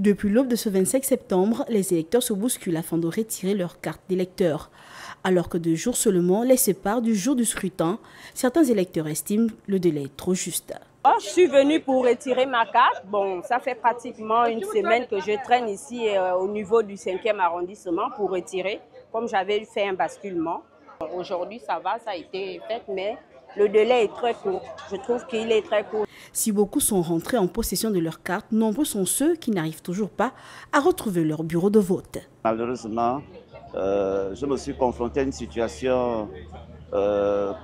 Depuis l'aube de ce 25 septembre, les électeurs se bousculent afin de retirer leur carte d'électeur. Alors que 2 jours seulement les séparent du jour du scrutin, certains électeurs estiment le délai trop juste. Je suis venue pour retirer ma carte. Bon, ça fait pratiquement une semaine que je traîne ici au niveau du 5e arrondissement pour retirer, comme j'avais fait un basculement. Aujourd'hui, ça va, ça a été fait, mais le délai est très court. Je trouve qu'il est très court. Si beaucoup sont rentrés en possession de leur carte, nombreux sont ceux qui n'arrivent toujours pas à retrouver leur bureau de vote. Malheureusement, je me suis confronté à une situation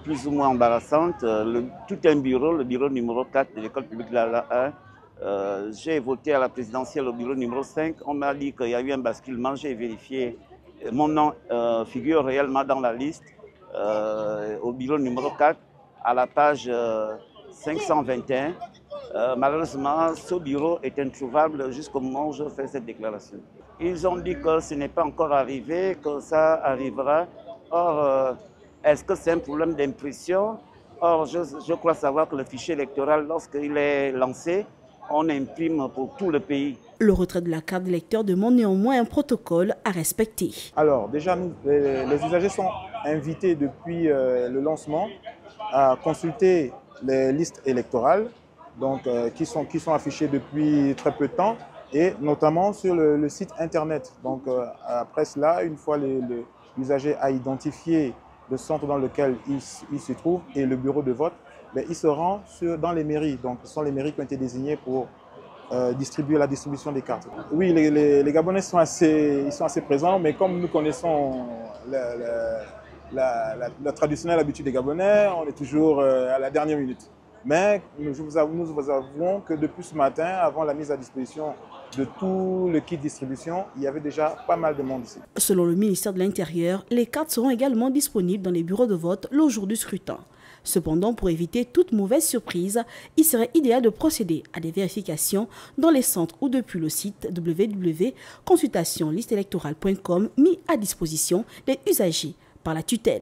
plus ou moins embarrassante. Tout un bureau, le bureau numéro 4 de l'école publique de la 1, j'ai voté à la présidentielle au bureau numéro 5. On m'a dit qu'il y a eu un basculement, j'ai vérifié. Mon nom figure réellement dans la liste au bureau numéro 4 à la page 521. Malheureusement, ce bureau est introuvable jusqu'au moment où je fais cette déclaration. Ils ont dit que ce n'est pas encore arrivé, que ça arrivera. Or, est-ce que c'est un problème d'impression? Or, je crois savoir que le fichier électoral, lorsqu'il est lancé, on imprime pour tout le pays. Le retrait de la carte d'électeur demande néanmoins un protocole à respecter. Alors, déjà, les usagers sont invités depuis le lancement à consulter les listes électorales donc, qui sont affichées depuis très peu de temps et notamment sur le site internet. Donc, après cela, une fois l'usager a identifié le centre dans lequel il se trouve et le bureau de vote, il se rend dans les mairies. Donc, ce sont les mairies qui ont été désignées pour distribuer la distribution des cartes. Oui, les Gabonais sont assez présents, mais comme nous connaissons la traditionnelle habitude des Gabonais, on est toujours à la dernière minute. Mais nous vous avouons que depuis ce matin, avant la mise à disposition de tout le kit distribution, il y avait déjà pas mal de monde ici. Selon le ministère de l'Intérieur, les cartes seront également disponibles dans les bureaux de vote le jour du scrutin. Cependant, pour éviter toute mauvaise surprise, il serait idéal de procéder à des vérifications dans les centres ou depuis le site www.consultationlisteelectorale.com mis à disposition des usagers par la tutelle.